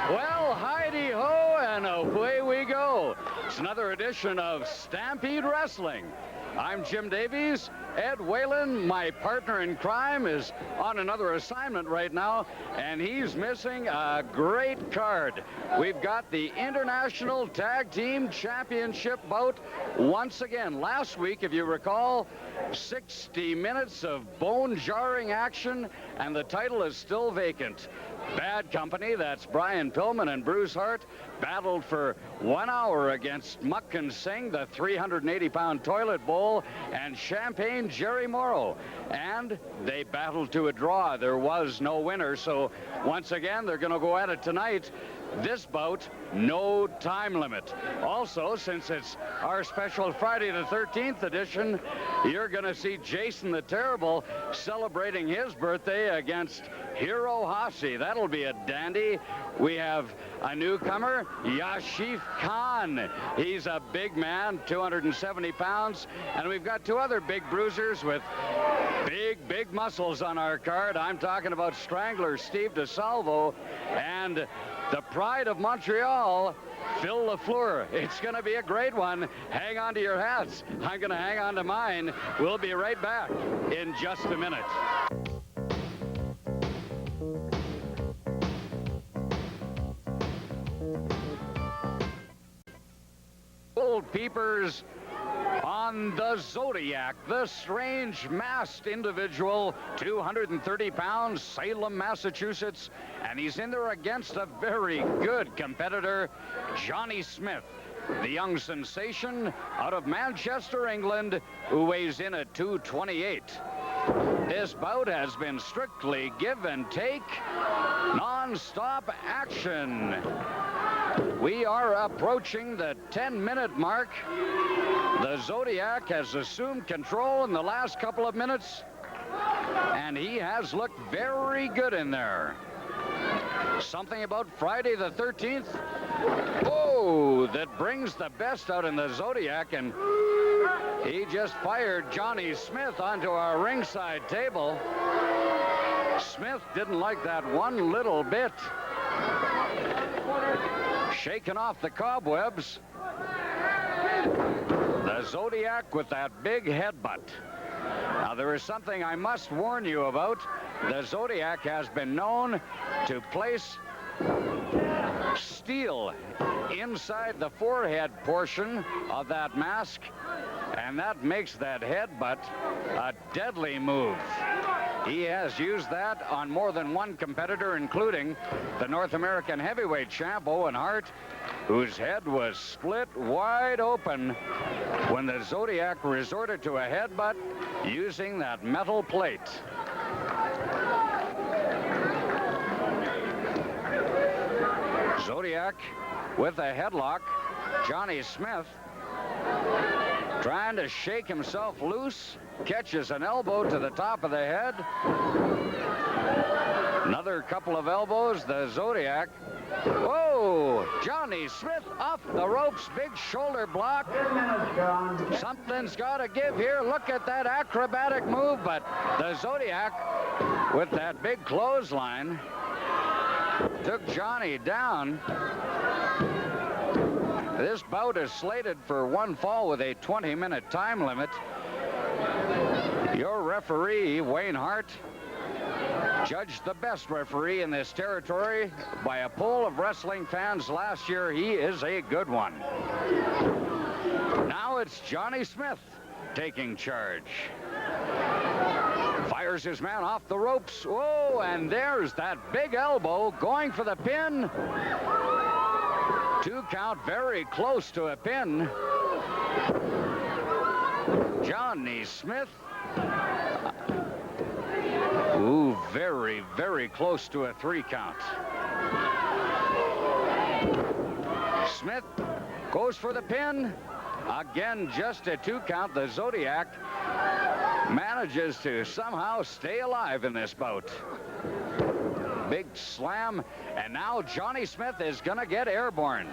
Well, heidi-ho, and away we go. It's another edition of Stampede Wrestling. I'm Jim Davies. Ed Whalen, my partner in crime, is on another assignment right now, and he's missing a great card. We've got the International Tag Team Championship bout once again. Last week, if you recall, 60 minutes of bone-jarring action, and the title is still vacant. Bad Company, that's Brian Pillman and Bruce Hart, battled for 1 hour against Muck and Singh, the 380-pound toilet bowl, and Champagne Jerry Morrow. And they battled to a draw. There was no winner, so once again, they're going to go at it tonight. This bout, no time limit. Also, since it's our special Friday the 13th edition, you're going to see Jason the Terrible celebrating his birthday against Hiro Hasi. That'll be a dandy. We have a newcomer, Yashif Khan. He's a big man, 270 pounds. And we've got two other big bruisers with big muscles on our card. I'm talking about Strangler Steve DeSalvo and the pride of Montreal, Phil LaFleur. It's going to be a great one. Hang on to your hats. I'm going to hang on to mine. We'll be right back in just a minute. Old peepers on the Zodiac, the strange masked individual, 230 pounds, Salem, Massachusetts, and he's in there against a very good competitor, Johnny Smith, the young sensation out of Manchester, England, who weighs in at 228. This bout has been strictly give and take, non-stop action. We are approaching the 10-minute mark. The Zodiac has assumed control in the last couple of minutes, and he has looked very good in there. Something about Friday the 13th. Oh, that brings the best out in the Zodiac, and he just fired Johnny Smith onto our ringside table. Smith didn't like that one little bit. Shaking off the cobwebs. The Zodiac with that big headbutt. Now, there is something I must warn you about. The Zodiac has been known to place steel inside the forehead portion of that mask, and that makes that headbutt a deadly move. He has used that on more than one competitor, including the North American heavyweight champ, Owen Hart, whose head was split wide open when the Zodiac resorted to a headbutt using that metal plate. Zodiac with a headlock. Johnny Smith trying to shake himself loose, catches an elbow to the top of the head. Another couple of elbows. The Zodiac. Whoa! Johnny Smith off the ropes. Big shoulder block. Something's got to give here. Look at that acrobatic move, but the Zodiac with that big clothesline took Johnny down. This bout is slated for one fall with a 20-minute time limit. Your referee, Wayne Hart, judged the best referee in this territory by a poll of wrestling fans last year. He is a good one. Now it's Johnny Smith taking charge. Fires his man off the ropes. Whoa, and there's that big elbow going for the pin. 2 count, very close to a pin. Johnny Smith. Ooh, very close to a 3 count. Smith goes for the pin. Again, just a 2 count. The Zodiac manages to somehow stay alive in this bout. Big slam, and now Johnny Smith is gonna get airborne.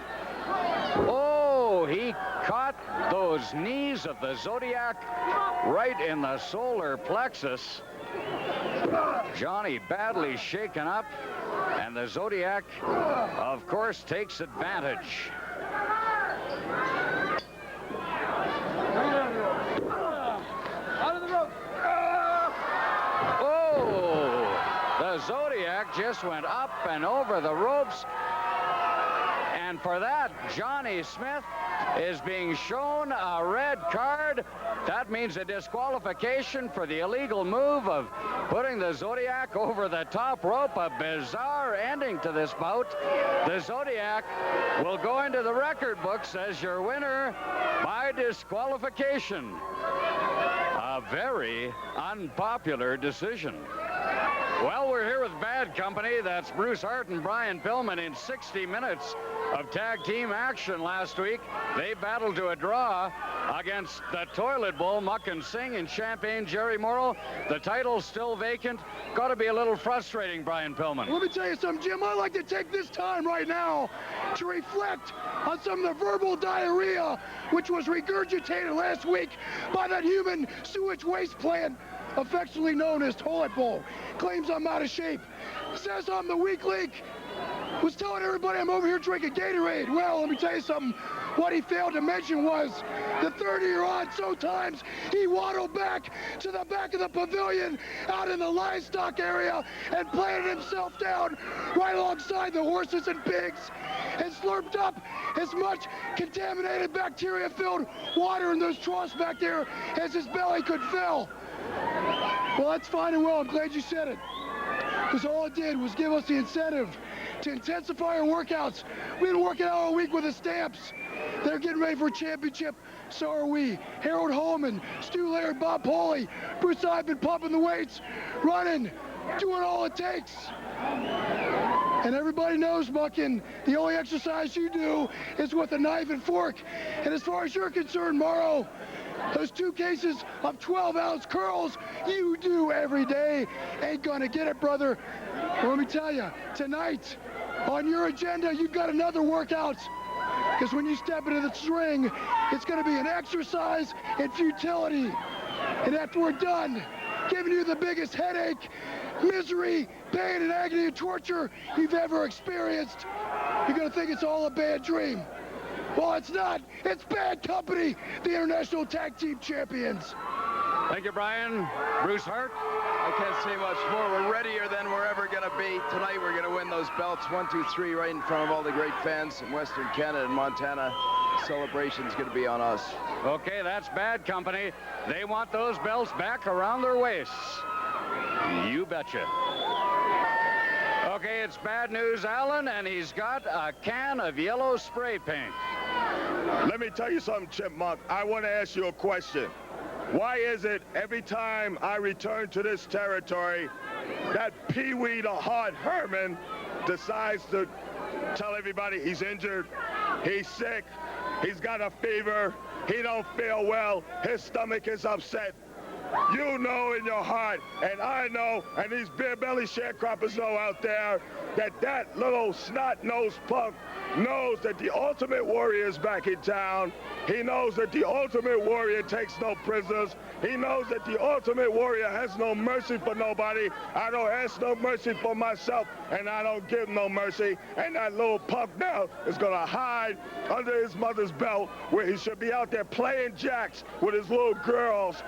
Oh, he caught those knees of the Zodiac right in the solar plexus. Johnny badly shaken up, and And the Zodiac, of course, takes advantage. Out of the rope. Oh, the Zodiac just went up and over the ropes. And for that, Johnny Smith is being shown a red card. That means a disqualification for the illegal move of putting the Zodiac over the top rope. A bizarre ending to this bout. The Zodiac will go into the record books as your winner by disqualification. A very unpopular decision. Well, we're here with Bad Company. That's Bruce Hart and Brian Pillman in 60 minutes of tag team action last week. They battled to a draw against the Toilet Bowl, Muck and Sing, in Champaign, Jerry Morrow. The title's still vacant. Got to be a little frustrating, Brian Pillman. Let me tell you something, Jim. I'd like to take this time right now to reflect on some of the verbal diarrhea which was regurgitated last week by that human sewage waste plant affectionately known as Toilet Bowl. Claims I'm out of shape. Says I'm the weak link. Was telling everybody I'm over here drinking Gatorade. Well, let me tell you something. What he failed to mention was the 30-year-old so times he waddled back to the back of the pavilion out in the livestock area and planted himself down right alongside the horses and pigs and slurped up as much contaminated bacteria-filled water in those troughs back there as his belly could fill. Well, that's fine and well. I'm glad you said it. Because all it did was give us the incentive to intensify our workouts. We've been working out all week with the Stamps. They're getting ready for a championship. So are we. Harold Holman, Stu Laird, Bob Pauly, Bruce and I have been pumping the weights, running, doing all it takes. And everybody knows, Buckin, the only exercise you do is with a knife and fork. And as far as you're concerned, Morrow, those 2 cases of 12-ounce curls you do every day ain't gonna get it, brother. Well, let me tell you, tonight on your agenda, you've got another workout. Because when you step into the ring, it's gonna be an exercise in futility. And after we're done, giving you the biggest headache, misery, pain, and agony and torture you've ever experienced, you're gonna think it's all a bad dream. Well, it's not. It's Bad Company, the International Tag Team Champions. Thank you, Brian. Bruce Hart. I can't say much more. We're readier than we're ever going to be. Tonight we're going to win those belts 1, 2, 3 right in front of all the great fans in Western Canada and Montana. Celebration's going to be on us. Okay, that's Bad Company. They want those belts back around their waists. You betcha. Okay, it's bad news, Alan, and he's got a can of yellow spray paint. Let me tell you something, Chipmunk. I want to ask you a question. Why is it every time I return to this territory that Pee-wee the Hard Herman decides to tell everybody he's injured, he's sick, he's got a fever, he don't feel well, his stomach is upset? You know in your heart, and I know, and these beer-belly sharecroppers know out there, that that little snot-nosed punk knows that the Ultimate Warrior is back in town. He knows that the Ultimate Warrior takes no prisoners. He knows that the Ultimate Warrior has no mercy for nobody. I don't ask no mercy for myself, and I don't give no mercy. And that little punk now is going to hide under his mother's belt where he should be out there playing jacks with his little girls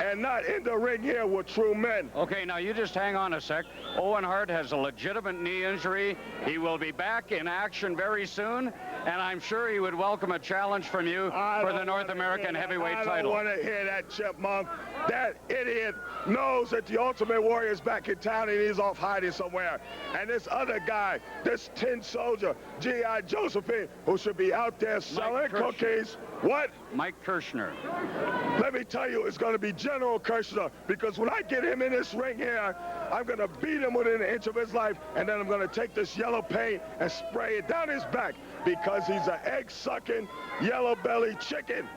and not in the ring here with true men. Okay, now you just hang on a sec. Owen Hart has a legitimate knee injury. He will be back in action very soon, and I'm sure he would welcome a challenge from you for the North American heavyweight title. I don't want to hear that, Chipmunk. That idiot knows that the Ultimate Warrior is back in town and he's off hiding somewhere. And this other guy, this tin soldier, G.I. Josephine, who should be out there selling cookies. What? Mike Kirshner. Let me tell you, it's going to be General Kirshner, because when I get him in this ring here, I'm going to beat him within an inch of his life, and then I'm going to take this yellow paint and spray it down his back, because he's an egg-sucking, yellow-bellied chicken.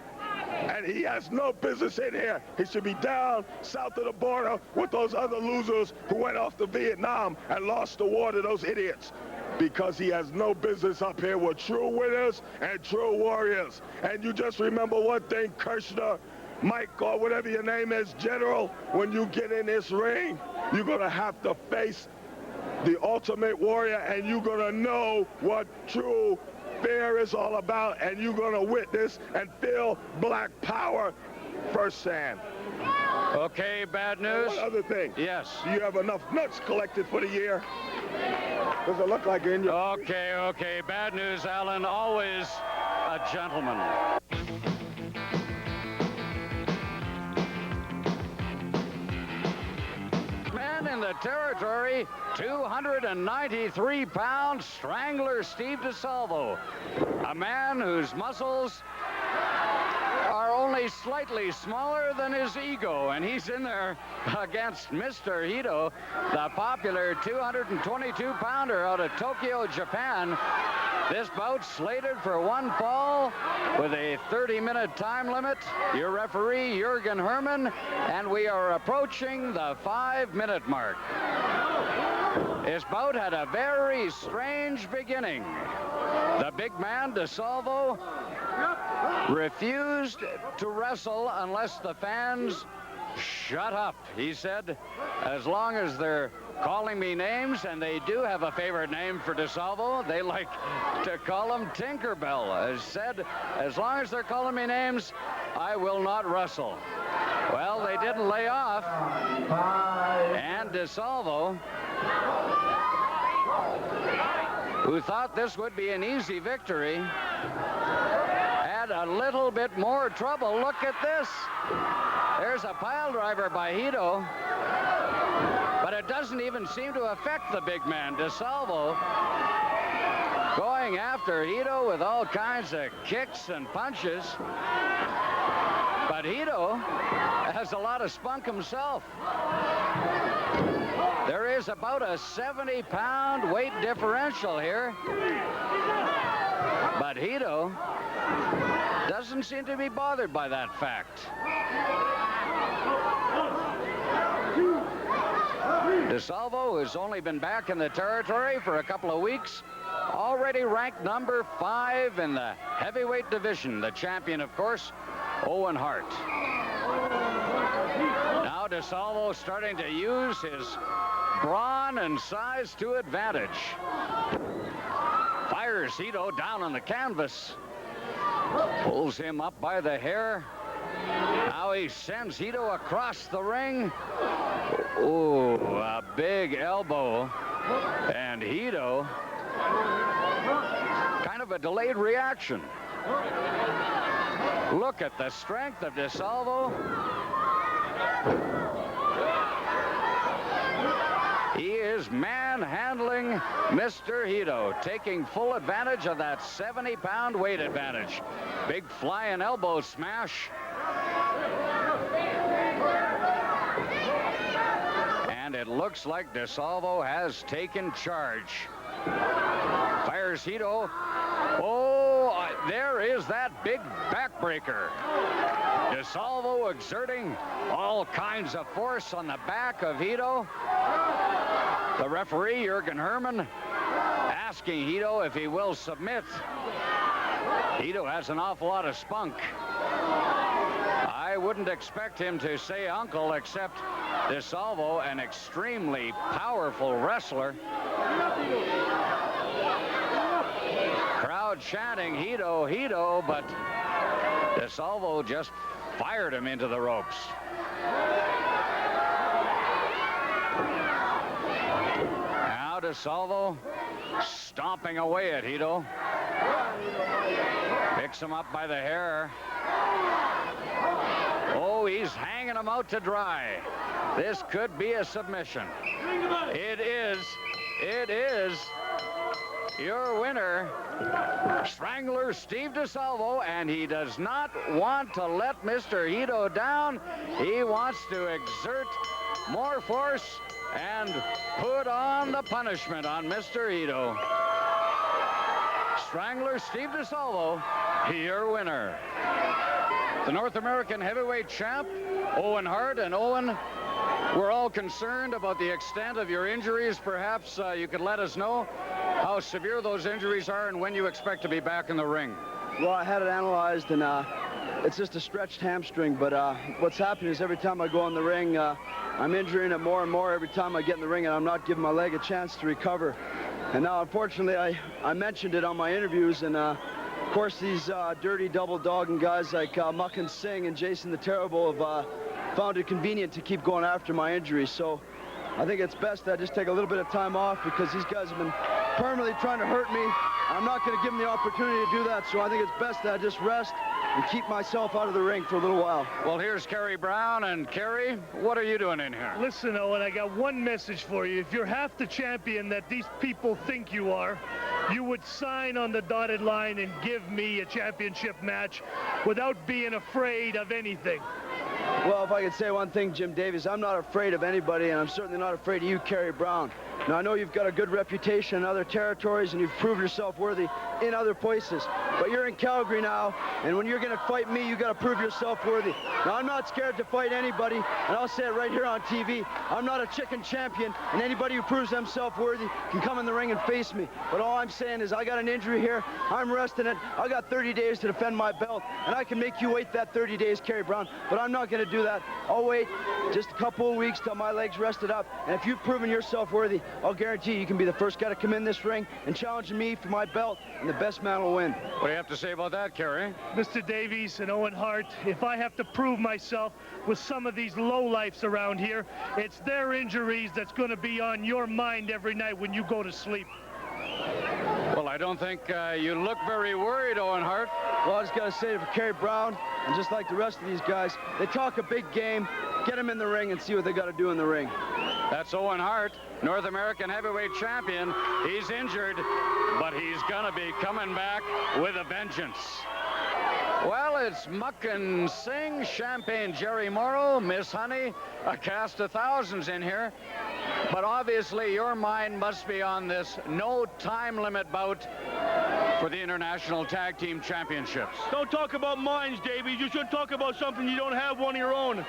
And he has no business in here. He should be down south of the border with those other losers who went off to Vietnam and lost the war to those idiots. Because he has no business up here with true winners and true warriors. And you just remember one thing, Kirshner, Mike, or whatever your name is, General, when you get in this ring, you're going to have to face the Ultimate Warrior, and you're going to know what true fear is all about, and you're going to witness and feel black power firsthand. Okay, bad news. One other thing. Yes. Do you have enough nuts collected for the year? Does it look like in your... Okay. Bad news, Alan. Always a gentleman. Man in the territory, 293-pound Strangler Steve DeSalvo. A man whose muscles are only slightly smaller than his ego, and he's in there against Mr. Hito, the popular 222-pounder out of Tokyo, Japan. This bout slated for one fall with a 30-minute time limit. Your referee, Jürgen Hermann, and we are approaching the 5-minute mark. This bout had a very strange beginning. The big man, DeSalvo, refused to wrestle unless the fans shut up. He said, as long as they're calling me names, and they do have a favorite name for DeSalvo. They like to call him Tinkerbell. As said, as long as they're calling me names, I will not wrestle. Well, they didn't lay off, and DeSalvo, who thought this would be an easy victory, had a little bit more trouble. Look at this. There's a pile driver by Hito, but it doesn't even seem to affect the big man. DeSalvo going after Hito with all kinds of kicks and punches. But Hito has a lot of spunk himself. There is about a 70-pound weight differential here. But Hito doesn't seem to be bothered by that fact. DeSalvo has only been back in the territory for a couple of weeks, already ranked number 5 in the heavyweight division. The champion, of course, Owen Hart. Now DeSalvo starting to use his brawn and size to advantage. Fires Hito down on the canvas. Pulls him up by the hair. Now he sends Hito across the ring. Ooh, a big elbow. And Hito, kind of a delayed reaction. Look at the strength of DeSalvo. He is manhandling Mr. Hito, taking full advantage of that 70-pound weight advantage. Big flying elbow smash. And it looks like DeSalvo has taken charge. Fires Hito. Oh, there is that big backbreaker. DeSalvo exerting all kinds of force on the back of Hito. The referee, Jürgen Hermann, asking Hito if he will submit. Hito has an awful lot of spunk. I wouldn't expect him to say uncle, except DeSalvo, an extremely powerful wrestler. Crowd chanting, Hito, Hito, but DeSalvo just fired him into the ropes. Now DeSalvo stomping away at Hito. Picks him up by the hair. Oh, he's hanging him out to dry. This could be a submission. It is your winner, Strangler Steve DeSalvo, and he does not want to let Mr. Hito down. He wants to exert more force and put on the punishment on Mr. Hito. Strangler Steve DeSalvo, your winner. The North American heavyweight champ, Owen Hart. And Owen, we're all concerned about the extent of your injuries. Perhaps you could let us know how severe those injuries are and when you expect to be back in the ring. Well, I had it analyzed, and it's just a stretched hamstring, but what's happening is every time I go in the ring, I'm injuring it more and more every time I get in the ring, and I'm not giving my leg a chance to recover. And now, unfortunately, I mentioned it on my interviews, and of course, these dirty double-dogging guys like Muck and Singh and Jason the Terrible have found it convenient to keep going after my injury. So I think it's best that I just take a little bit of time off, because these guys have been permanently trying to hurt me. I'm not going to give them the opportunity to do that, so I think it's best that I just rest and keep myself out of the ring for a little while. Well, here's Kerry Brown, and Kerry, what are you doing in here? Listen, Owen, I got one message for you. If you're half the champion that these people think you are, you would sign on the dotted line and give me a championship match without being afraid of anything. Well, if I could say one thing, Jim Davies, I'm not afraid of anybody, and I'm certainly not afraid of you, Kerry Brown. Now, I know you've got a good reputation in other territories, and you've proved yourself worthy in other places. But you're in Calgary now, and when you're going to fight me, you got to prove yourself worthy. Now, I'm not scared to fight anybody, and I'll say it right here on TV. I'm not a chicken champion, and anybody who proves themselves worthy can come in the ring and face me. But all I'm saying is I got an injury here. I'm resting it. I got 30 days to defend my belt, and I can make you wait that 30 days, Kerry Brown. But I'm not going to do that. I'll wait just a couple of weeks till my legs rested up, and if you've proven yourself worthy, I'll guarantee you can be the first guy to come in this ring and challenge me for my belt, and the best man will win. What do you have to say about that, Kerry? Mr. Davies and Owen Hart, if I have to prove myself with some of these lowlifes around here, it's their injuries that's going to be on your mind every night when you go to sleep. Well, I don't think you look very worried, Owen Hart. Well, I just got to say for Kerry Brown, and just like the rest of these guys, they talk a big game. Get them in the ring and see what they got to do in the ring. That's Owen Hart, North American heavyweight champion. He's injured, but he's gonna be coming back with a vengeance. Well, it's Muck and Singh, Champagne Jerry Morrow, Miss Honey, a cast of thousands in here. But obviously your mind must be on this no time limit bout for the International Tag Team Championships. Don't talk about minds, Davey. You should talk about something you don't have one of your own.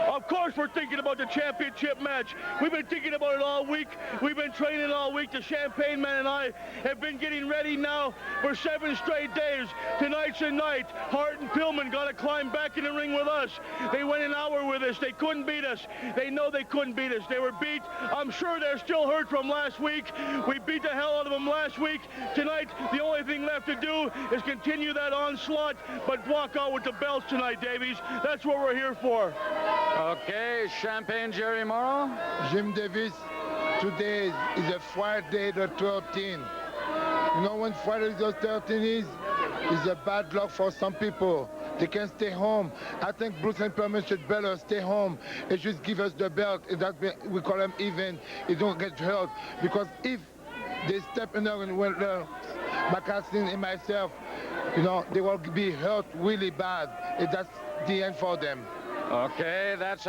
Of course we're thinking about the championship match. We've been thinking about it all week. We've been training all week. The Champagne Man and I have been getting ready now for 7 straight days. Tonight's the night. Hart and Pillman got to climb back in the ring with us. They went an hour with us. They couldn't beat us. They know they couldn't beat us. They were beat. I'm sure they're still hurt from last week. We beat the hell out of them last week. Tonight, the only thing left to do is continue that onslaught, but walk out with the belts tonight, Davies. That's what we're here for. Okay, Champagne Jerry Morrow. Jim Davis, today is a Friday the 13th. You know when Friday the 13th is? It's a bad luck for some people. They can stay home. I think Bruce and Pillman should better stay home and just give us the belt. And that we call them even. They don't get hurt. Because if they step in there and when Macassin and myself, you know, they will be hurt really bad. And that's the end for them. Okay, that's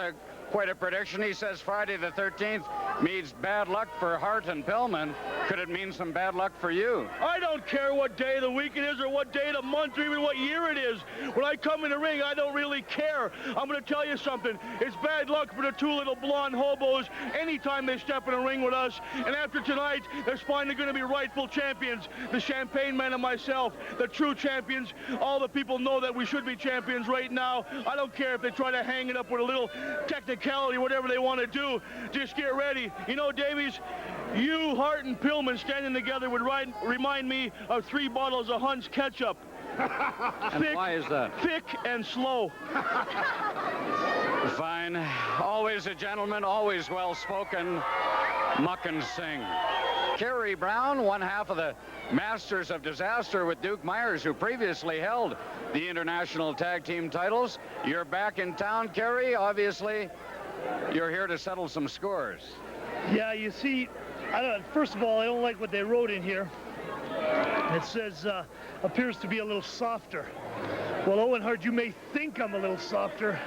quite a prediction. He says Friday the 13th means bad luck for Hart and Pillman. Could it mean some bad luck for you? I don't care what day of the week it is or what day of the month or even what year it is. When I come in the ring, I don't really care. I'm going to tell you something. It's bad luck for the 2 little blonde hobos anytime they step in a ring with us. And after tonight, they're finally going to be rightful champions. The Champagne Man and myself, the true champions. All the people know that we should be champions right now. I don't care if they try to hang it up with a little technicality, whatever they want to do. Just get ready. You know, Davies, you, Hart, and Pillman standing together would remind me of 3 bottles of Hunt's ketchup. And why is that? Thick and slow. Fine. Always a gentleman, always well-spoken. Muck and Singh. Kerry Brown, one half of the Masters of Disaster with Duke Myers, who previously held the International Tag Team titles. You're back in town, Kerry. Obviously, you're here to settle some scores. Yeah, you see, first of all, I don't like what they wrote in here. It says, appears to be a little softer. Well, Owen Hart, you may think I'm a little softer,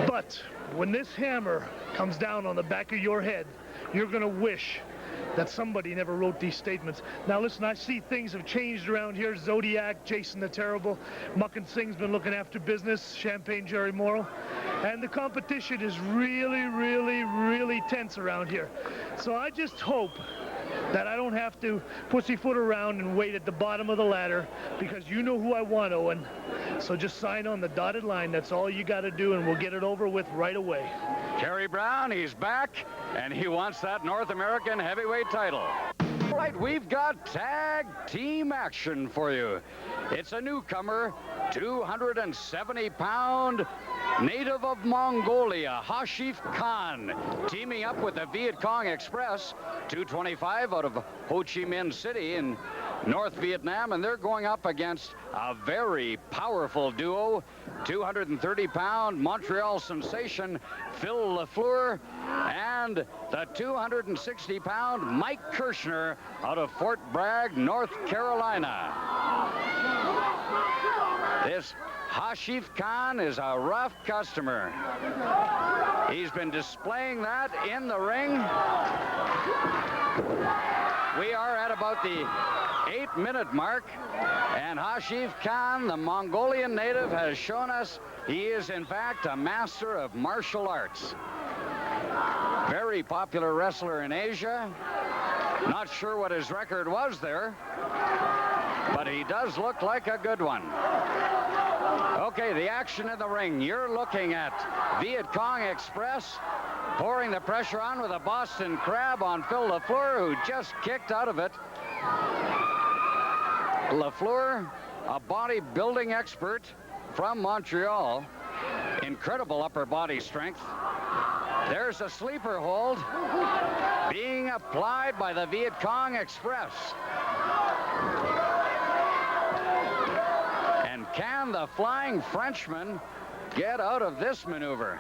but when this hammer comes down on the back of your head, you're going to wish that somebody never wrote these statements. Now listen, I see things have changed around here. Zodiac, Jason the Terrible, Muck and Singh's been looking after business, Champagne Jerry Morrow, and the competition is really, really, really tense around here. So I just hope that I don't have to pussyfoot around and wait at the bottom of the ladder, because you know who I want, Owen. So just sign on the dotted line. That's all you got to do, and we'll get it over with right away. Kerry Brown, he's back, and he wants that North American heavyweight title. All right, we've got tag team action for you. It's a newcomer, 270-pound native of Mongolia, Hashif Khan, teaming up with the Viet Cong Express, 225 out of Ho Chi Minh City in North Vietnam, and they're going up against a very powerful duo, 230-pound Montreal sensation Phil LaFleur and the 260-pound Mike Kirshner out of Fort Bragg, North Carolina. This Hashif Khan is a rough customer. He's been displaying that in the ring. We are at about the 8-minute mark, and Hashif Khan, the Mongolian native, has shown us he is in fact a master of martial arts. Very popular wrestler in Asia. Not sure what his record was there, but he does look like a good one. Okay, the action in the ring. You're looking at Viet Cong Express pouring the pressure on with a Boston Crab on Phil LaFleur, who just kicked out of it. LaFleur, a bodybuilding expert from Montreal. Incredible upper body strength. There's a sleeper hold being applied by the Viet Cong Express. And can the Flying Frenchman get out of this maneuver?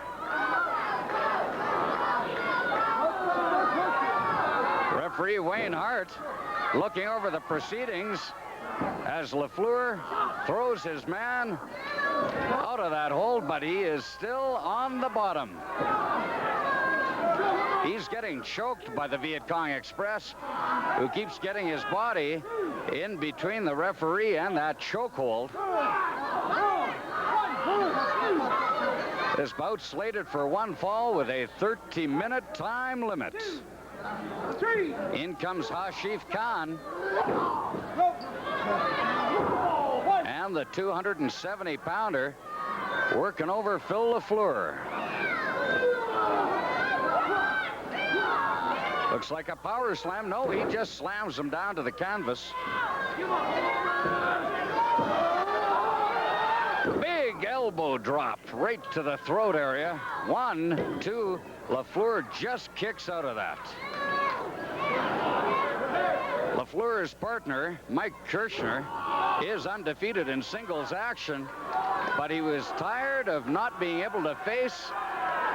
Referee Wayne Hart looking over the proceedings as LaFleur throws his man out of that hold, but he is still on the bottom. He's getting choked by the Viet Cong Express, who keeps getting his body in between the referee and that chokehold. This bout slated for one fall with a 30-minute time limit. In comes Hashif Khan. And the 270-pounder working over Phil LaFleur. Looks like a power slam. No, he just slams him down to the canvas. Big elbow drop right to the throat area. 1, 2, LaFleur just kicks out of that. LaFleur's partner, Mike Kirshner, is undefeated in singles action, but he was tired of not being able to face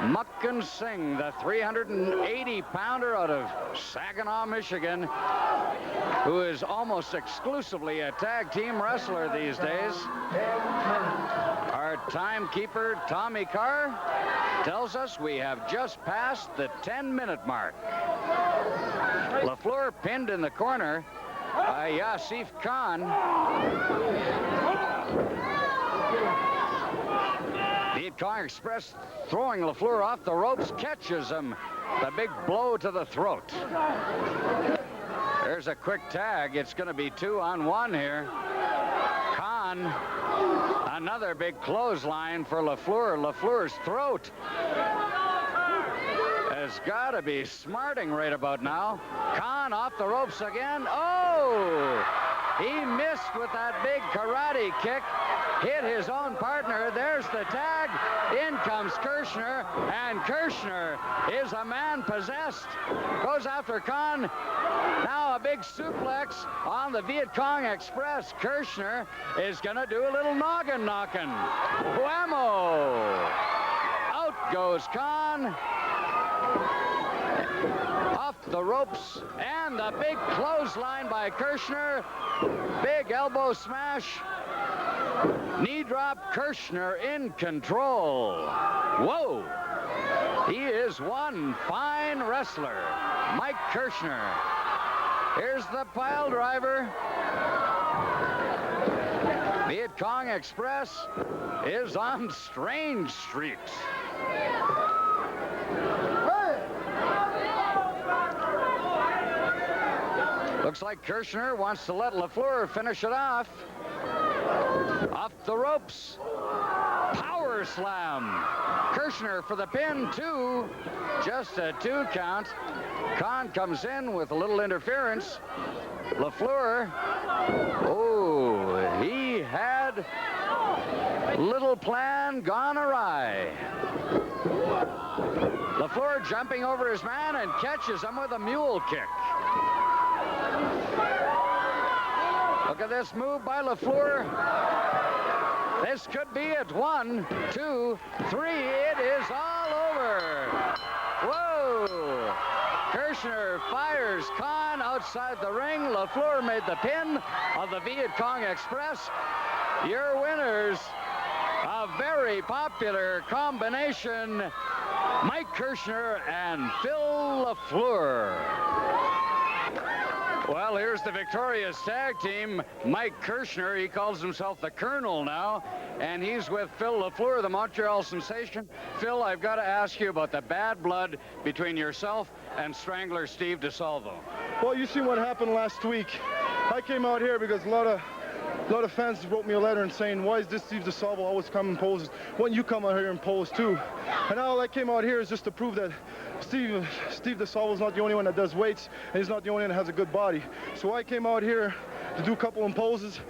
Mukkan Singh, the 380-pounder out of Saginaw, Michigan, who is almost exclusively a tag team wrestler these days. Our timekeeper, Tommy Carr, tells us we have just passed the 10-minute mark. LaFleur pinned in the corner by Hashif Khan. Viet Cong Express throwing LaFleur off the ropes, catches him. The big blow to the throat. There's a quick tag. It's going to be 2-on-1 here. Khan, another big clothesline for LaFleur. LaFleur's throat has got to be smarting right about now. Khan off the ropes again. Oh! He missed with that big karate kick. Hit his own partner. There's the tag. In comes Kirshner, and Kirshner is a man possessed. Goes after Khan. Now a big suplex on the Viet Cong Express. Kirshner is going to do a little noggin knocking. Whammo! Out goes Khan. Off the ropes, and the big clothesline by Kirshner. Big elbow smash. Knee drop. Kirshner in control. Whoa! He is one fine wrestler, Mike Kirshner. Here's the pile driver. Viet Cong Express is on strange streets. Looks like Kirshner wants to let LaFleur finish it off. Off the ropes. Power slam. Kirshner for the pin, 2. Just a 2 count. Kahn comes in with a little interference. LaFleur, oh, he had little plan gone awry. LaFleur jumping over his man and catches him with a mule kick. Look at this move by LaFleur. This could be it. 1, 2, 3. It is all over. Whoa. Kirshner fires Kahn outside the ring. LaFleur made the pin of the Viet Cong Express. Your winners, a very popular combination, Mike Kirshner and Phil LaFleur. Well, here's the victorious tag team. Mike Kirshner, he calls himself the Colonel now, and he's with Phil LaFleur, the Montreal sensation. Phil, I've got to ask you about the bad blood between yourself and Strangler Steve DeSalvo. Well, you see what happened last week. I came out here because a lot of fans wrote me a letter and saying, why is this Steve DeSalvo always come and poses? Why don't you come out here and pose too? And all I came out here is just to prove that Steve DeSalvo is not the only one that does weights, and he's not the only one that has a good body. So I came out here to do a couple of poses,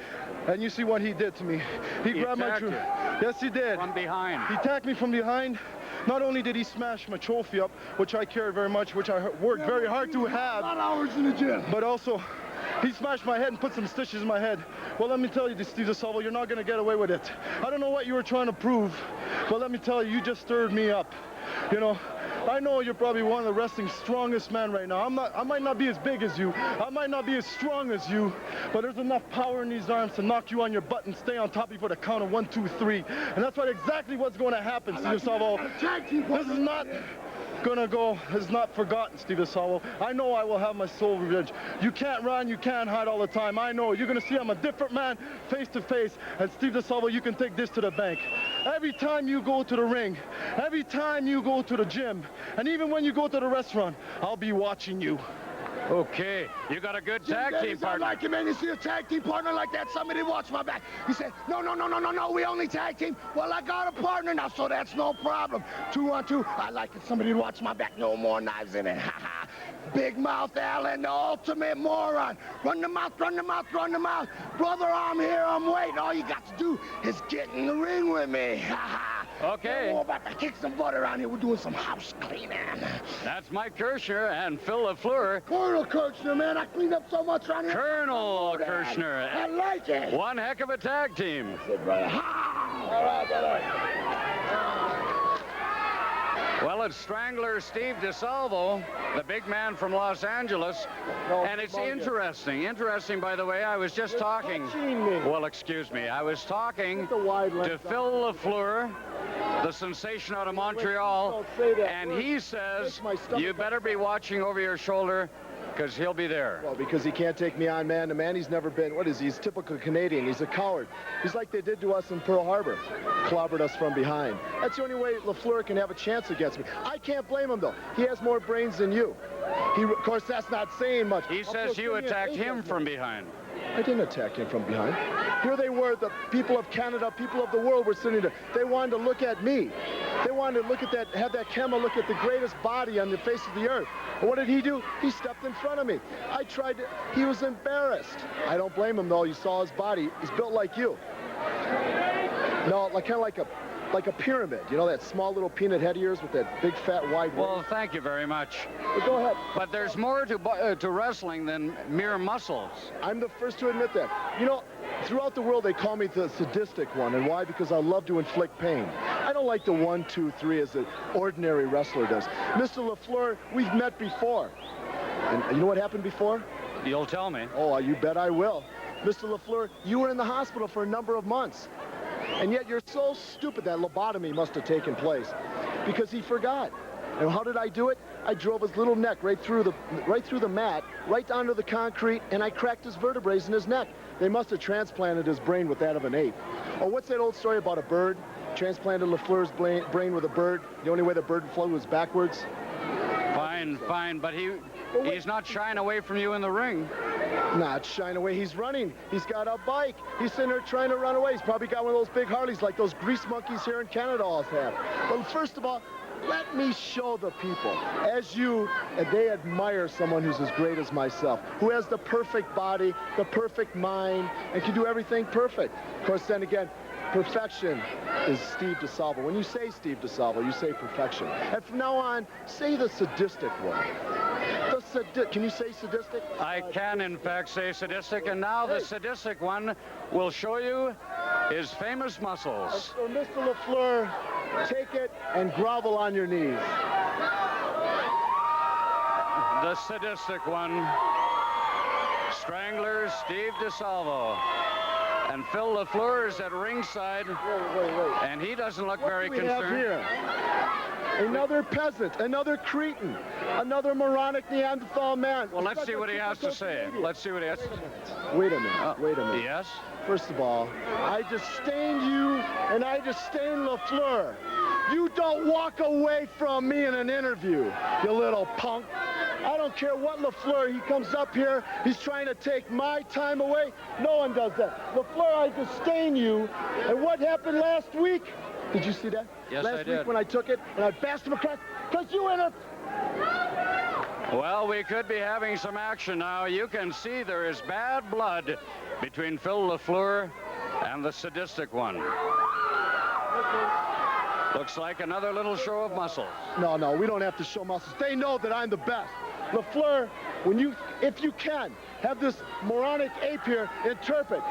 and you see what he did to me. He grabbed my trophy. Yes, he did. From behind. He attacked me from behind. Not only did he smash my trophy up, which I carry very much, which I worked very hard to have, hours in the gym, but also he smashed my head and put some stitches in my head. Well, let me tell you, Steve DeSalvo, you're not going to get away with it. I don't know what you were trying to prove, but let me tell you, you just stirred me up. You know, I know you're probably one of the wrestling's strongest men right now. I might not be as big as you. I might not be as strong as you, but there's enough power in these arms to knock you on your butt and stay on top of you for the count of 1, 2, 3. And that's exactly what's going to happen, Steve DeSalvo. This is not gonna go. It's not forgotten, Steve DeSalvo. I know I will have my soul revenge. You can't run, you can't hide all the time. I know. You're gonna see I'm a different man face to face. And Steve DeSalvo, you can take this to the bank. Every time you go to the ring, every time you go to the gym, and even when you go to the restaurant, I'll be watching you. Okay, you got a good tag team partner. I like it, man. You see a tag team partner like that, somebody watch my back. He said, no, we only tag team. Well, I got a partner now, so that's no problem. 2 on 2. I like it, somebody watch my back. No more knives in it. Ha ha. Big Mouth Allen, the ultimate moron. Run the mouth, run the mouth, run the mouth. Brother, I'm here, I'm waiting. All you got to do is get in the ring with me. Ha ha. Okay. We're about to kick some butt around here. We're doing some house cleaning. That's Mike Kirshner and Phil LaFleur. Colonel Kirshner, man, I cleaned up so much around here. Colonel Kirshner. I like it. One heck of a tag team. That's it, brother. Ha! All right, brother. Well, it's Strangler Steve DeSalvo, the big man from Los Angeles. And it's interesting. Interesting, by the way, I was just talking. Well, excuse me. I was talking to Phil LaFleur, the sensation out of Montreal, and he says you better be watching over your shoulder because he'll be there. Well, because he can't take me on man to man. He's never been, what is he? He's typical Canadian. He's a coward. He's like they did to us in Pearl Harbor. Clobbered us from behind. That's the only way LaFleur can have a chance against me. I can't blame him, though. He has more brains than you. Of course, that's not saying much. He says you attacked him from behind. I didn't attack him from behind. Here they were, the people of Canada, people of the world were sitting there. They wanted to look at me. They wanted to look at that, have that camera look at the greatest body on the face of the earth. And what did he do? He stepped in front of me. I tried to, he was embarrassed. I don't blame him, though. You saw his body. He's built like you. No, like kind of like a pyramid. You know, that small little peanut head of yours with that big, fat, wide Well, waist? thank you very much. But go ahead. But there's more to wrestling than mere muscles. I'm the first to admit that. You know, throughout the world, they call me the sadistic one. And why? Because I love to inflict pain. I don't like the 1, 2, 3 as an ordinary wrestler does. Mr. LaFleur, we've met before. And you know what happened before? You'll tell me. Oh, you bet I will. Mr. LaFleur, you were in the hospital for a number of months. And yet you're so stupid that lobotomy must have taken place because he forgot. And how did I do it? I drove his little neck right through the mat, right onto the concrete, and I cracked his vertebrae in his neck. They must have transplanted his brain with that of an ape. Or what's that old story about a bird? Transplanted LaFleur's brain with a bird. The only way the bird flew was backwards. Fine, but he's not shying away from you in the ring. Not shying away. He's running. He's got a bike. He's sitting there trying to run away. He's probably got one of those big Harleys like those grease monkeys here in Canada always have. But first of all, let me show the people, as you, and they admire someone who's as great as myself, who has the perfect body, the perfect mind, and can do everything perfect. Of course, then again, perfection is Steve DeSalvo. When you say Steve DeSalvo, you say perfection. And from now on, say the sadistic one. Can you say sadistic? I can, in fact, say sadistic, and now the sadistic one will show you his famous muscles. So, Mr. LaFleur, take it and grovel on your knees. The sadistic one, Strangler Steve DeSalvo. And Phil LaFleur is at ringside, Wait. and he doesn't look What very do we have concerned. here? Another peasant, another cretin, another moronic Neanderthal man. Well, let's see what he has to say. Let's see what he has to say. Wait a minute. Yes? First of all, I disdain you, and I disdain LaFleur. You don't walk away from me in an interview, you little punk. I don't care what LaFleur, he comes up here, he's trying to take my time away. No one does that. LaFleur, I disdain you. And what happened last week? Did you see that? Yes, last I did. week when I took it and I bashed him across, because you in it. Well, we could be having some action now. You can see there is bad blood between Phil LaFleur and the sadistic one. Looks like another little show of muscles. No, we don't have to show muscles. They know that I'm the best. LaFleur, if you can, have this moronic ape here interpret,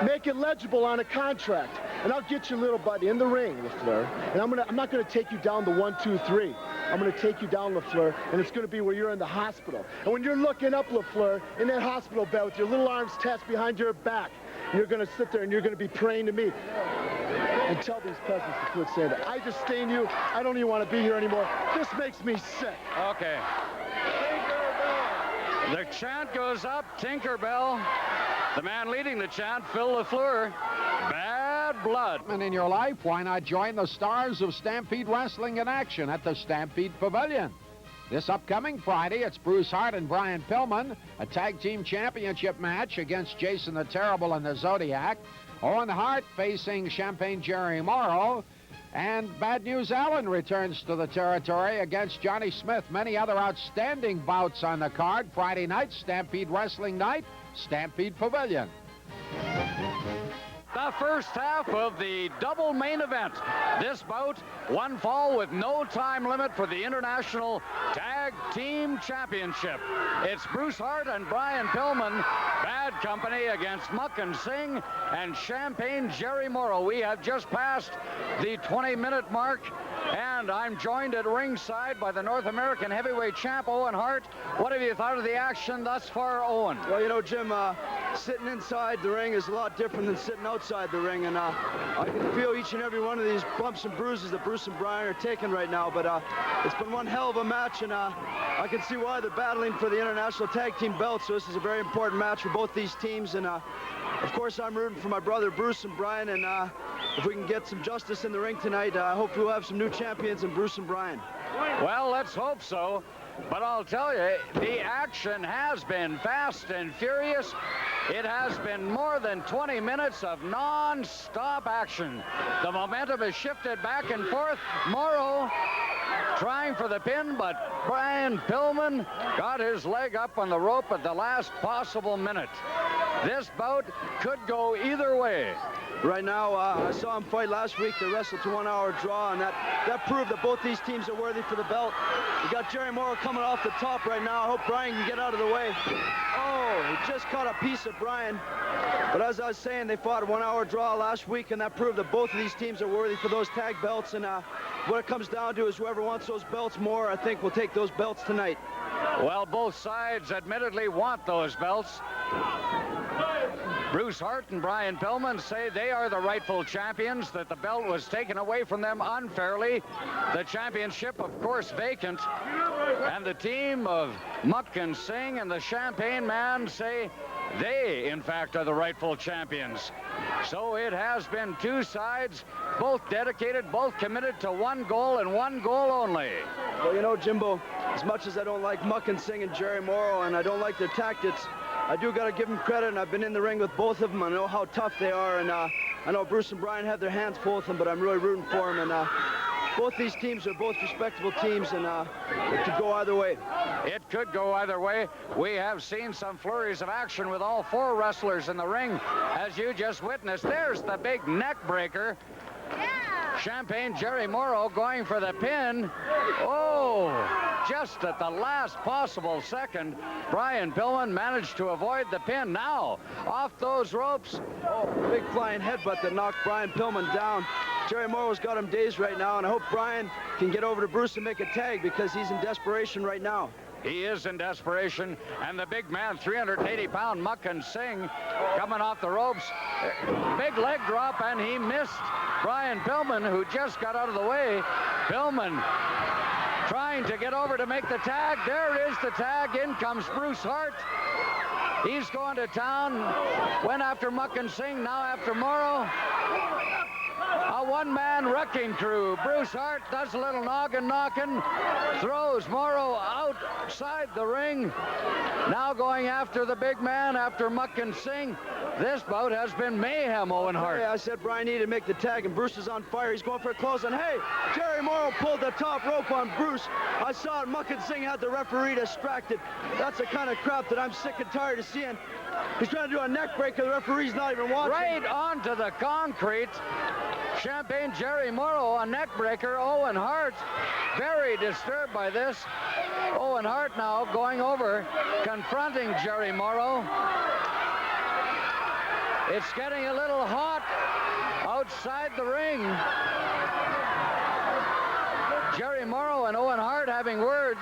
make it legible on a contract, and I'll get your little buddy in the ring, LaFleur, and I'm not going to take you down the 1, 2, 3. I'm going to take you down, LaFleur, and it's going to be where you're in the hospital. And when you're looking up, LaFleur, in that hospital bed with your little arms attached behind your back, you're going to sit there and you're going to be praying to me. And tell these peasants to quit saying that. I disdain you. I don't even want to be here anymore. This makes me sick. Okay. The chant goes up, Tinkerbell. The man leading the chant, Phil LaFleur. Bad blood. In your life, why not join the stars of Stampede Wrestling in action at the Stampede Pavilion? This upcoming Friday, it's Bruce Hart and Brian Pillman, a tag team championship match against Jason the Terrible and the Zodiac. Owen Hart facing Champagne Jerry Morrow. And Bad News Allen returns to the territory against Johnny Smith. Many other outstanding bouts on the card. Friday night, Stampede Wrestling Night, Stampede Pavilion. The first half of the double main event. This bout, one fall with no time limit for the International Tag Team Championship. It's Bruce Hart and Brian Pillman, Bad Company, against Muck and Singh and Champagne Jerry Morrow. We have just passed the 20-minute mark, and I'm joined at ringside by the North American heavyweight champ, Owen Hart. What have you thought of the action thus far, Owen? Well, you know, Jim, sitting inside the ring is a lot different than sitting outside the ring, and I can feel each and every one of these bumps and bruises that Bruce and Brian are taking right now, but it's been one hell of a match, and I can see why they're battling for the International Tag Team belt, so this is a very important match for both these teams, and of course I'm rooting for my brother Bruce and Brian, and if we can get some justice in the ring tonight, I hope we'll have some new champions in Bruce and Brian. Well, let's hope so. But I'll tell you, the action has been fast and furious. It has been more than 20 minutes of non-stop action. The momentum has shifted back and forth. Morrow trying for the pin, but Brian Pillman got his leg up on the rope at the last possible minute. This bout could go either way. Right now, I saw him fight last week. They wrestled to 1 hour draw, and that proved that both these teams are worthy for the belt. We got Jerry Morrow coming off the top right now. I hope Brian can get out of the way. Oh, he just caught a piece of Brian. But as I was saying, they fought a 1 hour draw last week, and that proved that both of these teams are worthy for those tag belts. And what it comes down to is whoever wants those belts more, I think, will take those belts tonight. Well, both sides admittedly want those belts. Bruce Hart and Brian Pillman say they are the rightful champions, that the belt was taken away from them unfairly. The championship, of course, vacant. And the team of Muck and Singh and the Champagne Man say they, in fact, are the rightful champions. So it has been two sides, both dedicated, both committed to one goal and one goal only. Well, you know, Jimbo, as much as I don't like Muck and Singh and Jerry Morrow, and I don't like their tactics, I do got to give them credit, and I've been in the ring with both of them. I know how tough they are, and I know Bruce and Brian have their hands full with them, but I'm really rooting for them. And both these teams are both respectable teams, and it could go either way. It could go either way. We have seen some flurries of action with all 4 wrestlers in the ring, as you just witnessed. There's the big neck breaker. Champagne Jerry Morrow going for the pin. Oh, just at the last possible second, Brian Pillman managed to avoid the pin. Now, off those ropes. Oh, big flying headbutt that knocked Brian Pillman down. Jerry Morrow's got him dazed right now, and I hope Brian can get over to Bruce and make a tag because he's in desperation right now. He is in desperation, and the big man, 380-pound Muckin Singh, coming off the ropes. Big leg drop, and he missed Brian Pillman, who just got out of the way. Pillman trying to get over to make the tag. There is the tag. In comes Bruce Hart. He's going to town. Went after Muckin Singh, now after Morrow. A one-man wrecking crew. Bruce Hart does a little noggin knocking, throws Morrow outside the ring. Now going after the big man, after Muckin Singh. This bout has been mayhem, Owen Hart. Hey, I said Brian needed to make the tag, and Bruce is on fire. He's going for a close, and hey, Jerry Morrow pulled the top rope on Bruce. I saw it. Muckin Singh had the referee distracted. That's the kind of crap that I'm sick and tired of seeing. He's trying to do a neck breaker. The referee's not even watching. Right onto the concrete. Champagne Jerry Morrow, a neck breaker. Owen Hart very disturbed by this. Owen Hart now going over, confronting Jerry Morrow. It's getting a little hot outside the ring. Jerry Morrow and Owen Hart having words.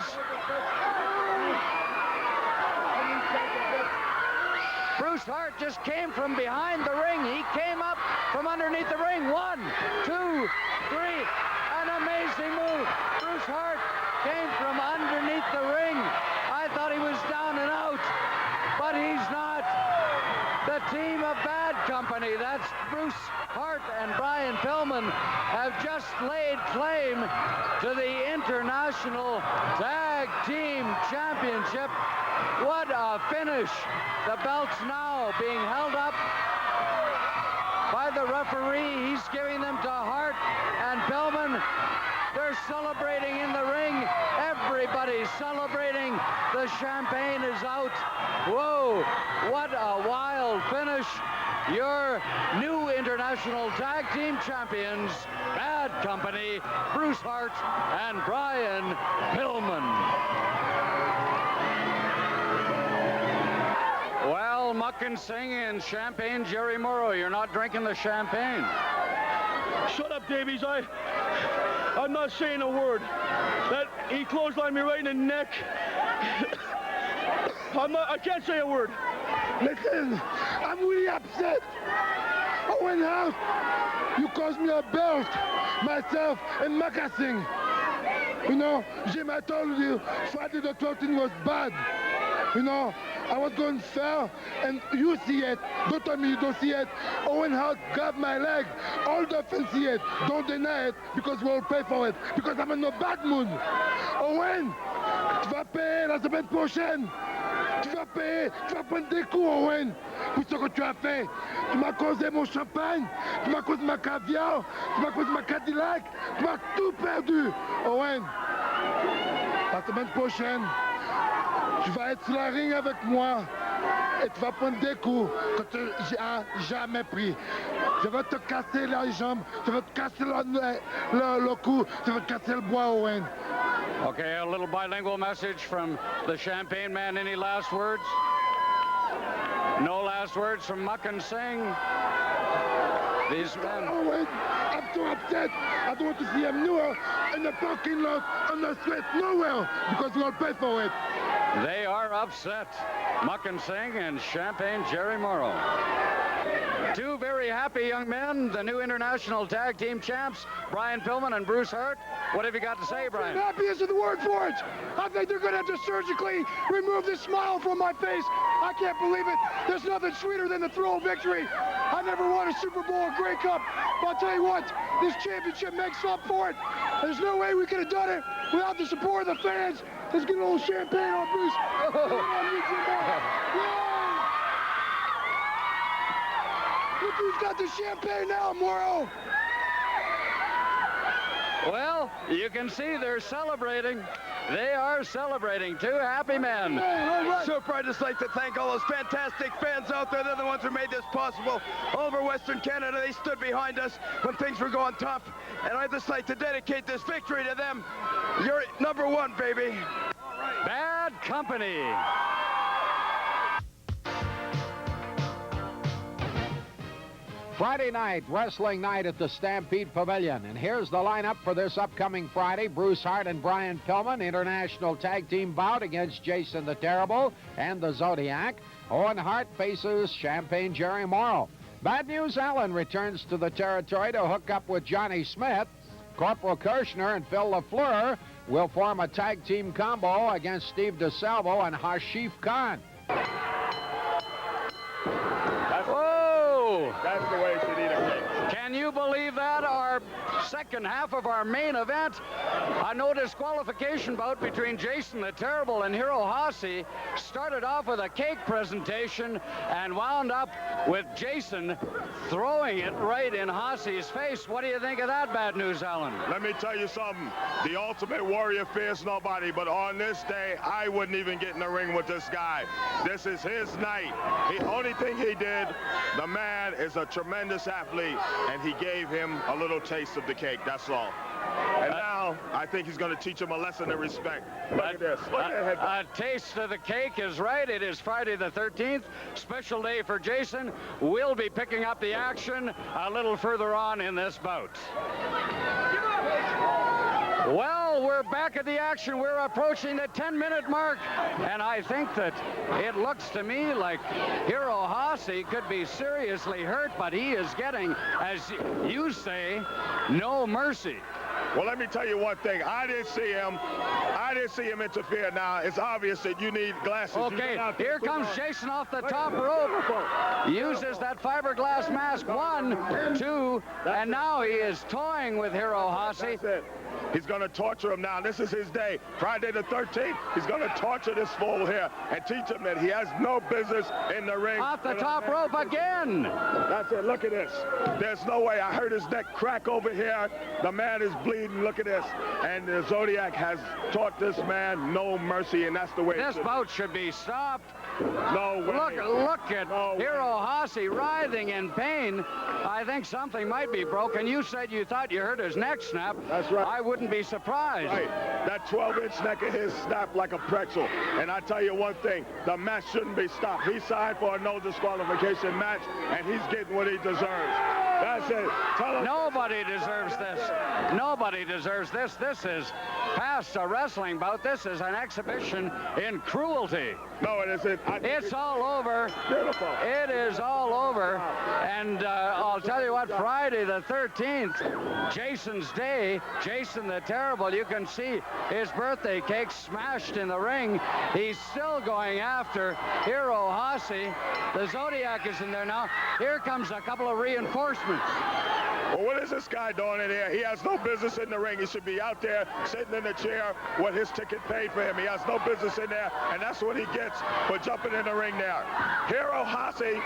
Bruce Hart just came from behind the ring. He came up from underneath the ring. 1, 2, 3. An amazing move. Bruce Hart came from underneath the ring. I thought he was down and out, but he's not. The team of Bad Company, that's Bruce Hart and Brian Pillman, have just laid claim to the International Tag Team Championship. What a finish. The belt's now being held up by the referee. He's giving them to Hart and Pillman. They're celebrating in the ring. Everybody's celebrating. The champagne is out. Whoa, what a wild finish. Your new International Tag Team Champions, Bad Company, Bruce Hart and Brian Pillman. Well, Muckin Singh and Champagne Jerry Morrow, you're not drinking the champagne. Shut up, Davies. I'm not saying a word. That he clotheslined me right in the neck. I can't say a word. Listen, I'm really upset. Owen Hart, you caused me a belt, myself and Muckin Singh. You know, Jim, I told you Friday the 13th was bad. You know, I was going fair, and you see it. Don't tell me you don't see it. Owen Hart grabbed my leg. All the fans see it. Don't deny it, because we'll pay for it. Because I'm in a bad mood. Owen, tu vas payer la semaine prochaine. Tu vas payer, tu vas prendre des coups, Owen, pour ce que tu as fait. Tu m'as causé mon champagne, tu m'as causé ma caviar, tu m'as causé ma Cadillac, tu m'as tout perdu. Owen, la semaine prochaine, tu vas être sur la ring avec moi et tu vas prendre des coups que tu n'as jamais pris. Je vais te casser les jambes, je vais te casser le cou, je vais te casser le bois, Owen. Okay, a little bilingual message from the Champagne Man. Any last words? No last words from Muckin Singh. These men. Owen, I'm so upset. I don't want to see him nowhere in the parking lot, on the street, nowhere, because we'll pay for it. They are upset. Muckin Singh and Champagne Jerry Morrow. Two very happy young men, the new International Tag Team Champs, Brian Pillman and Bruce Hart. What have you got to say, Brian? Happy isn't the word for it. I think they're going to have to surgically remove this smile from my face. I can't believe it. There's nothing sweeter than the thrill of victory. I never won a Super Bowl or Grey Cup, but I'll tell you what, this championship makes up for it. There's no way we could have done it without the support of the fans. Let's get a little champagne on Bruce. Yay! Look who's got the champagne now, Morrow. Well, you can see they're celebrating. They are celebrating. Two happy men. Super, I'd just like to thank all those fantastic fans out there. They're the ones who made this possible. All over Western Canada, they stood behind us when things were going tough. And I'd just like to dedicate this victory to them. You're number one, baby. Bad company. Friday night, wrestling night at the Stampede Pavilion. And here's the lineup for this upcoming Friday. Bruce Hart and Brian Pillman, international tag team bout against Jason the Terrible and the Zodiac. Owen Hart faces Champagne Jerry Morrow. Bad News Allen returns to the territory to hook up with Johnny Smith. Corporal Kirshner and Phil LaFleur will form a tag team combo against Steve DeSalvo and Hashif Khan. Whoa! That's the way you should eat a cake. Can you believe that? Our second half of our main event, a no disqualification bout between Jason the Terrible and Hiro Hase, started off with a cake presentation and wound up with Jason throwing it right in Hase's face. What do you think of that, Bad News Allen? Let me tell you something. The Ultimate Warrior fears nobody, but on this day, I wouldn't even get in the ring with this guy. This is his night. The only thing he did, the man is a tremendous athlete, and he gave him a little taste of the cake, that's all. And now, I think he's going to teach him a lesson in respect. Look at this. Look at that. A taste of the cake is right. It is Friday the 13th. Special day for Jason. We'll be picking up the action a little further on in this bout. Well, we're back at the action. We're approaching the 10-minute mark. And I think that it looks to me like Hiro Hase could be seriously hurt, but he is getting, as you say, no mercy. Well, let me tell you one thing. I didn't see him interfere. Now, it's obvious that you need glasses. Okay, here comes Jason off the top rope. Uses that fiberglass mask. 1, 2, and now he is toying with Hiro Hase. That's it. He's going to torture him now. This is his day. Friday the 13th, he's going to torture this fool here and teach him that he has no business in the ring. Off the top rope again. That's it. Look at this. There's no way. I heard his neck crack over here. The man is bleeding. Look at this. And the Zodiac has taught this man no mercy, and that's the way this bout should be stopped. No way. Look at Hiro Hase writhing in pain. I think something might be broken. You said you thought you heard his neck snap. That's right. I wouldn't be surprised. Right. That 12-inch neck of his snapped like a pretzel. And I tell you one thing, the match shouldn't be stopped. He signed for a no disqualification match, and he's getting what he deserves. That's it. Tell him. Nobody deserves this. Nobody deserves this. This is past a wrestling bout. This is an exhibition in cruelty. No, it isn't. It's all over. Beautiful. It is all over. And I'll tell you what, Friday the 13th, Jason's day, Jason the Terrible, you can see his birthday cake smashed in the ring. He's still going after Hiro Hase. The Zodiac is in there now. Here comes a couple of reinforcements. Well, what is this guy doing in here? He has no business in the ring. He should be out there sitting in the chair with his ticket paid for him. He has no business in there, and that's what he gets for jumping in the ring there. Hiro Hase.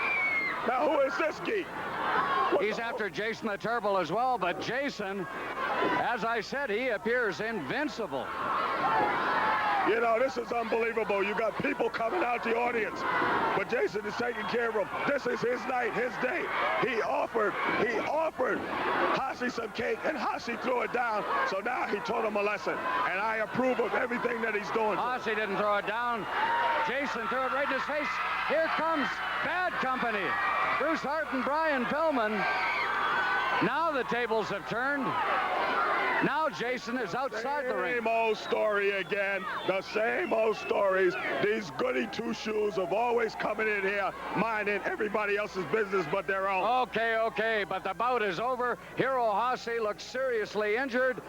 Now, who is this geek? He's after Jason the Terrible as well, but Jason, as I said, he appears invincible. You know, this is unbelievable. You got people coming out the audience, but Jason is taking care of them. This is his night, his day. He offered Hase some cake, and Hase threw it down, so now he taught him a lesson, and I approve of everything that he's doing. Hase didn't throw it down. Jason threw it right in his face. Here comes Bad Company. Bruce Hart and Brian Pillman. Now the tables have turned. Now Jason is outside the ring. Same old story again. The same old stories. These goody two-shoes of always coming in here, minding everybody else's business but their own. Okay, but the bout is over. Hiro Hase looks seriously injured.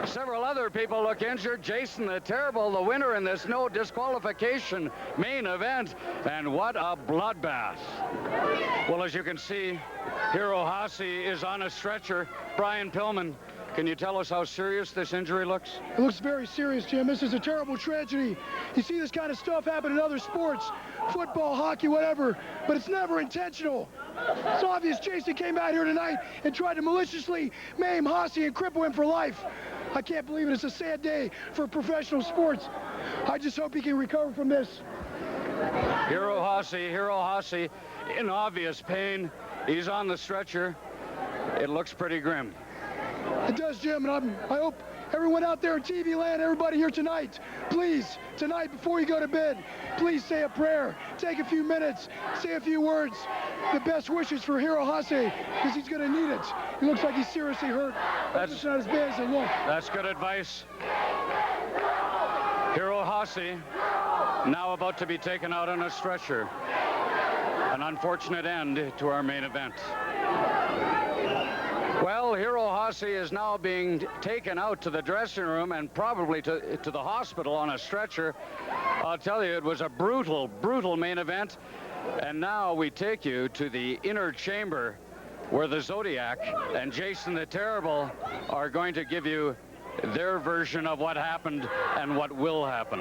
Several other people look injured. Jason the Terrible, the winner in this no disqualification main event. And what a bloodbath. Well, as you can see, Hiro Hase is on a stretcher. Brian Pillman, can you tell us how serious this injury looks? It looks very serious, Jim. This is a terrible tragedy. You see this kind of stuff happen in other sports, football, hockey, whatever, but it's never intentional. It's obvious Jason came out here tonight and tried to maliciously maim Hossie and cripple him for life. I can't believe it. It's a sad day for professional sports. I just hope he can recover from this. Hiro Hossie, in obvious pain. He's on the stretcher. It looks pretty grim. It does, Jim, and I hope everyone out there in TV land, everybody here tonight, please, tonight before you go to bed, please say a prayer. Take a few minutes, say a few words. The best wishes for Hiro Hossie, because he's going to need it. He looks like he's seriously hurt. It's not as bad as it looks. That's good advice. Hiro Hossie now about to be taken out on a stretcher. An unfortunate end to our main event. Well, Hiro Hossie is now being taken out to the dressing room and probably to the hospital on a stretcher. I'll tell you, it was a brutal, brutal main event. And now we take you to the inner chamber where the Zodiac and Jason the Terrible are going to give you their version of what happened and what will happen.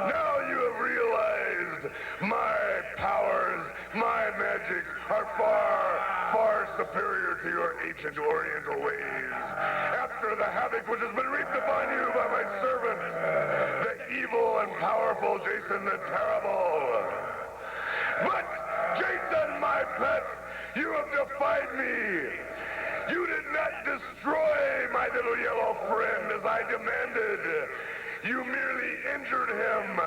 Now you have realized my powers, my magic are far, far superior to your ancient Oriental ways. After the havoc which has been wreaked upon you by my servant, the evil and powerful Jason the Terrible. But, Jason, my pet, you have defied me. You did not destroy my little yellow friend as I demanded. You merely injured him.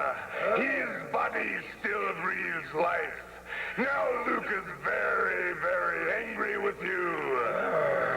His body still breathes life. Now Luke is very, very angry with you.